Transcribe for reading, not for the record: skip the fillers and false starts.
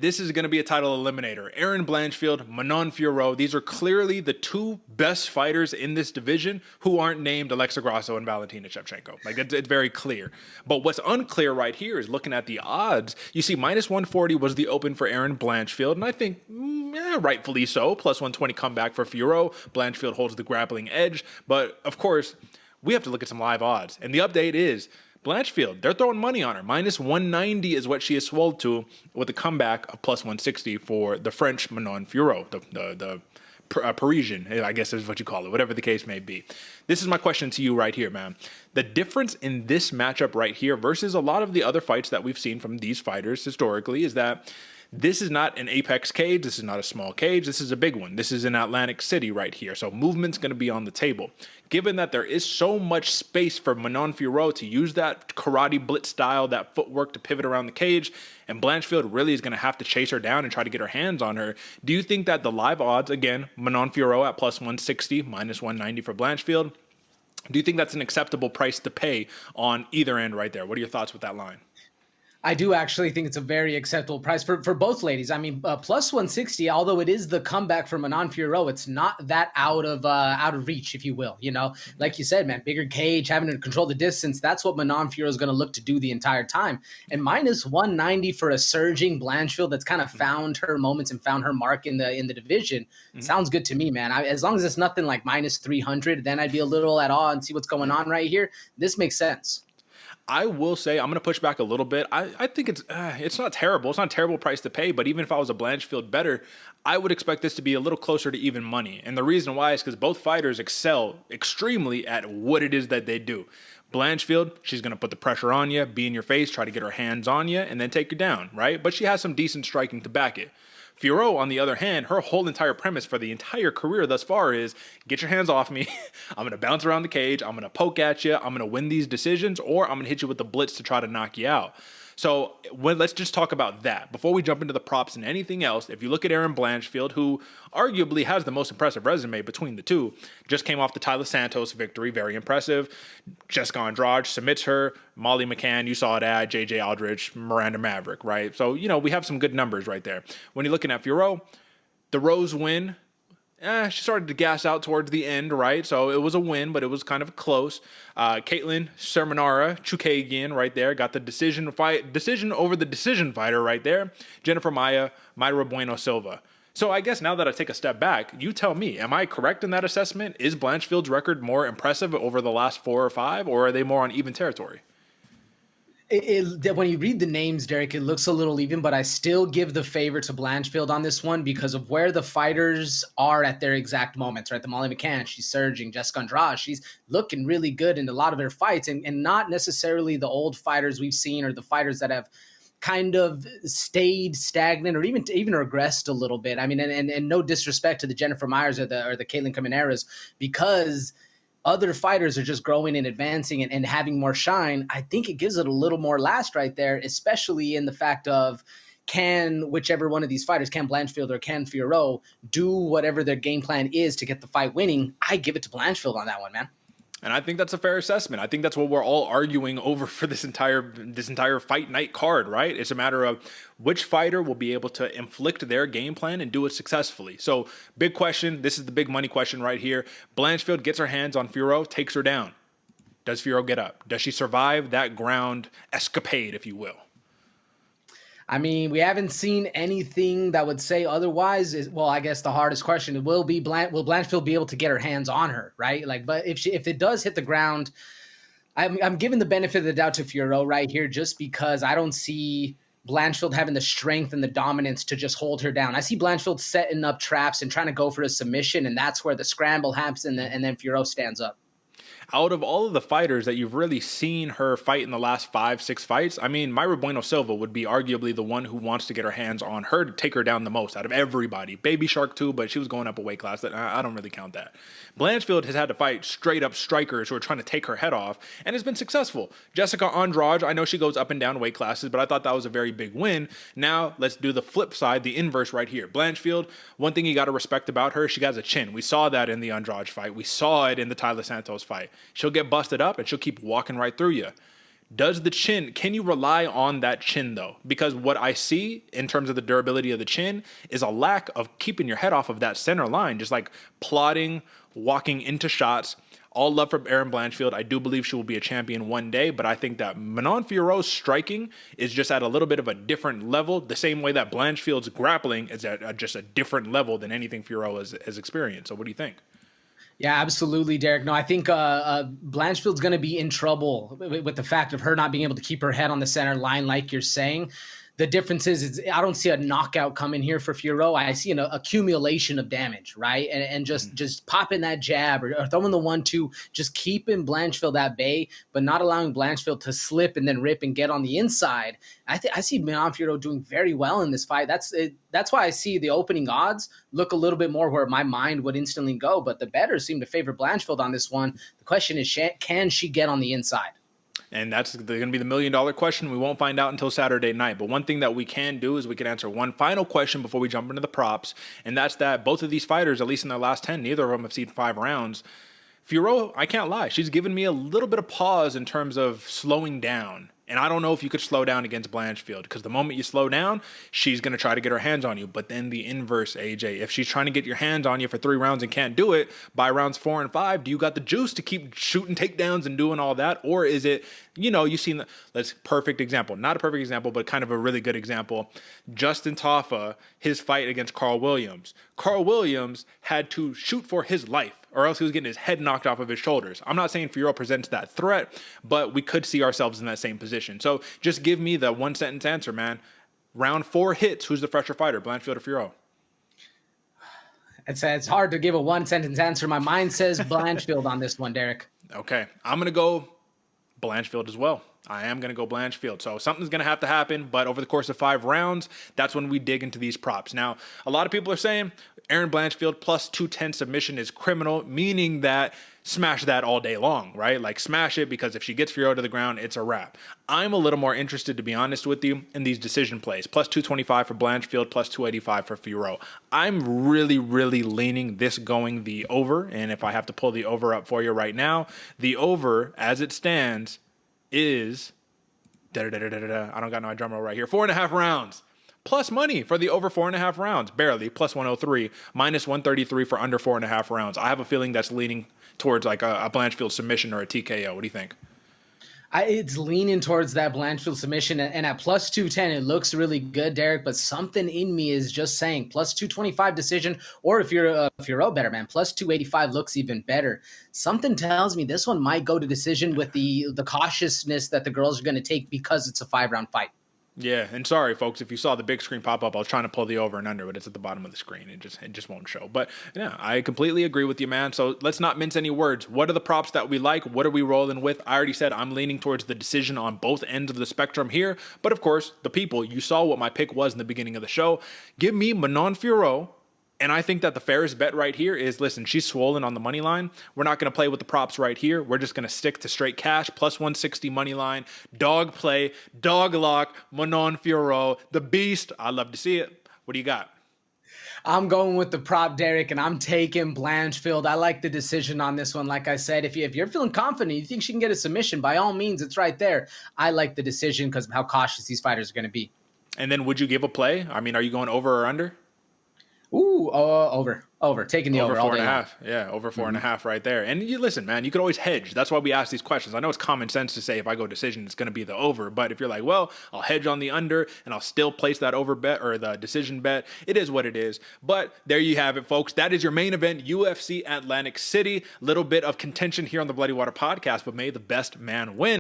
This is going to be a title eliminator. Erin Blanchfield, Manon Fiorot, these are clearly the two best fighters in this division who aren't named Alexa Grasso and Valentina Shevchenko. Like, it's very clear. But what's unclear right here is looking at the odds. You see, minus 140 was the open for Erin Blanchfield, and I think rightfully so. Plus 120 comeback for Fiorot. Blanchfield holds the grappling edge. But, of course, we have to look at some live odds. And the update is Blanchfield, they're throwing money on her. Minus 190 is what she has swelled to, with a comeback of plus 160 for the French Manon Fiorot, the Parisian, I guess is what you call it, whatever the case may be. This is my question to you right here, man. The difference in this matchup right here versus a lot of the other fights that we've seen from these fighters historically is that this is not an Apex cage. This is not a small cage. This is a big one. This is in Atlantic City right here. So movement's going to be on the table. Given that there is so much space for Manon Fiorot to use that karate blitz style, that footwork to pivot around the cage, and Blanchfield really is going to have to chase her down and try to get her hands on her, do you think that the live odds, again, Manon Fiorot at plus 160, minus 190 for Blanchfield, do you think that's an acceptable price to pay on either end right there? What are your thoughts with that line? I do actually think it's a very acceptable price for both ladies. I mean, plus 160, although it is the comeback for Manon Fiorot, it's not that out of reach, if you will. You know, like you said, man, bigger cage, having to control the distance. That's what Manon Fiorot is going to look to do the entire time. And minus 190 for a surging Blanchfield that's kind of found her moments and found her mark in the division. Sounds good to me, man. As long as it's nothing like minus 300, then I'd be a little at awe and see what's going on right here. This makes sense. I will say I'm going to push back a little bit. I think it's not terrible. It's not a terrible price to pay, but even if I was a Blanchfield bettor, I would expect this to be a little closer to even money. And the reason why is because both fighters excel extremely at what it is that they do. Blanchfield, she's going to put the pressure on you, be in your face, try to get her hands on you, and then take you down, right? But she has some decent striking to back it. Fiorot, on the other hand, her whole entire premise for the entire career thus far is get your hands off me. I'm going to bounce around the cage. I'm going to poke at you. I'm going to win these decisions, or I'm going to hit you with the blitz to try to knock you out. So let's just talk about that. Before we jump into the props and anything else, if you look at Erin Blanchfield, who arguably has the most impressive resume between the two, just came off the Tyler Santos victory, very impressive. Jessica Andrade submits her. Molly McCann, you saw it at J.J. Aldrich, Miranda Maverick, right? So, we have some good numbers right there. When you're looking at Fiorot, the Rose win, she started to gas out towards the end, right? So it was a win, but it was kind of close. Caitlin Sermonara Chukagian right there got the decision over the decision fighter right there. Jennifer Mayra Bueno Silva. So I guess now that I take a step back, you tell me, am I correct in that assessment? Is Blanchfield's record more impressive over the last 4 or 5, or are they more on even territory? When you read the names, Derek, it looks a little even, but I still give the favor to Blanchfield on this one because of where the fighters are at their exact moments, right? The Molly McCann, she's surging. Jessica Andrade, she's looking really good in a lot of their fights, and not necessarily the old fighters we've seen or the fighters that have kind of stayed stagnant or even regressed a little bit. I mean, and no disrespect to the Jennifer Myers or the Caitlin Camaneras, because other fighters are just growing and advancing and having more shine. I think it gives it a little more last right there, especially in the fact of can whichever one of these fighters, can Blanchfield or can Fiorot, do whatever their game plan is to get the fight winning. I give it to Blanchfield on that one, man. And I think that's a fair assessment. I think that's what we're all arguing over for this entire fight night card, right? It's a matter of which fighter will be able to inflict their game plan and do it successfully. So, big question. This is the big money question right here. Blanchfield gets her hands on Fiorot, takes her down. Does Fiorot get up? Does she survive that ground escapade, if you will? I mean, we haven't seen anything that would say otherwise. Well, I guess the hardest question will be, will Blanchfield be able to get her hands on her, right? Like, but if it does hit the ground, I'm giving the benefit of the doubt to Fiorot right here, just because I don't see Blanchfield having the strength and the dominance to just hold her down. I see Blanchfield setting up traps and trying to go for a submission, and that's where the scramble happens, and then Fiorot stands up. Out of all of the fighters that you've really seen her fight in the last 5-6 fights, I mean, Mayra Bueno Silva would be arguably the one who wants to get her hands on her to take her down the most out of everybody. Baby Shark too, but she was going up a weight class. I don't really count that. Blanchfield has had to fight straight up strikers who are trying to take her head off, and has been successful. Jessica Andrade, I know she goes up and down weight classes, but I thought that was a very big win. Now, let's do the flip side, the inverse right here. Blanchfield, one thing you got to respect about her, she has a chin. We saw that in the Andrade fight. We saw it in the Tyler Santos fight. She'll get busted up and she'll keep walking right through you. Can you rely on that chin though? Because what I see in terms of the durability of the chin is a lack of keeping your head off of that center line, just like plodding, walking into shots. All love for Erin Blanchfield. I do believe she will be a champion one day, but I think that Manon Fiorot's striking is just at a little bit of a different level, the same way that Blanchfield's grappling is at just a different level than anything Fiorot has experienced. So what do you think? Yeah, absolutely, Derek. No, I think Blanchfield's going to be in trouble with the fact of her not being able to keep her head on the center line, like you're saying. The difference is I don't see a knockout coming here for Fiorot. I see an accumulation of damage, right? And just popping that jab or throwing the 1-2, just keeping Blanchfield at bay, but not allowing Blanchfield to slip and then rip and get on the inside. I see Manon Fiorot doing very well in this fight. That's why I see the opening odds look a little bit more where my mind would instantly go, but the bettors seem to favor Blanchfield on this one. The question is, can she get on the inside? And that's going to be the $1,000,000 question. We won't find out until Saturday night. But one thing that we can do is we can answer one final question before we jump into the props. And that's that both of these fighters, at least in their last 10, neither of them have seen 5 rounds. Fiorot, I can't lie, she's given me a little bit of pause in terms of slowing down. And I don't know if you could slow down against Blanchfield, because the moment you slow down, she's going to try to get her hands on you. But then the inverse, AJ, if she's trying to get your hands on you for 3 rounds and can't do it, by rounds 4 and 5, do you got the juice to keep shooting takedowns and doing all that? Or is it, you've seen that's perfect example, not a perfect example, but kind of a really good example. Justin Tafa, his fight against Carl Williams. Carl Williams had to shoot for his life, or else he was getting his head knocked off of his shoulders. I'm not saying Fiorot presents that threat, but we could see ourselves in that same position. So just give me the 1-sentence answer, man. Round 4 hits, who's the fresher fighter, Blanchfield or Fiorot? It's hard to give a 1-sentence answer. My mind says Blanchfield on this one, Derek. Okay, I'm going to go Blanchfield as well. I am going to go Blanchfield. So something's going to have to happen, but over the course of 5 rounds, that's when we dig into these props. Now, a lot of people are saying Erin Blanchfield plus 210 submission is criminal, meaning that smash that all day long, right? Like smash it, because if she gets Fiorot to the ground, it's a wrap. I'm a little more interested, to be honest with you, in these decision plays. Plus 225 for Blanchfield, plus 285 for Fiorot. I'm really, really leaning this going the over, and if I have to pull the over up for you right now, the over, as it stands, is I don't got no drum roll right here. 4.5 rounds. Plus money for the over 4.5 rounds. Barely. Plus 103. Minus 133 for under 4.5 rounds. I have a feeling that's leaning towards like a Blanchfield submission or a TKO. What do you think? It's leaning towards that Blanchfield submission, and at plus 210, it looks really good, Derek, but something in me is just saying plus 225 decision, or if you're a better man, plus 285 looks even better. Something tells me this one might go to decision with the cautiousness that the girls are going to take because it's a 5-round fight. Yeah, and sorry, folks, if you saw the big screen pop up, I was trying to pull the over and under, but it's at the bottom of the screen. It just won't show. But yeah, I completely agree with you, man. So let's not mince any words. What are the props that we like? What are we rolling with? I already said I'm leaning towards the decision on both ends of the spectrum here. But of course, the people, you saw what my pick was in the beginning of the show. Give me Manon Fiorot. And I think that the fairest bet right here is, listen, she's swollen on the money line. We're not going to play with the props right here. We're just going to stick to straight cash, plus 160 money line, dog play, dog lock, Manon Fiorot, the beast. I love to see it. What do you got? I'm going with the prop, Derek, and I'm taking Blanchfield. I like the decision on this one. Like I said, if you're feeling confident, you think she can get a submission, by all means, it's right there. I like the decision because of how cautious these fighters are going to be. And then would you give a play? I mean, are you going over or under? Ooh, over. Taking the over 4.5. Yeah, over 4.5 right there. And you listen, man, you could always hedge. That's why we ask these questions. I know it's common sense to say if I go decision, it's going to be the over. But if you're like, well, I'll hedge on the under and I'll still place that over bet or the decision bet, it is what it is. But there you have it, folks. That is your main event, UFC Atlantic City. Little bit of contention here on the Bloody Water podcast, but may the best man win.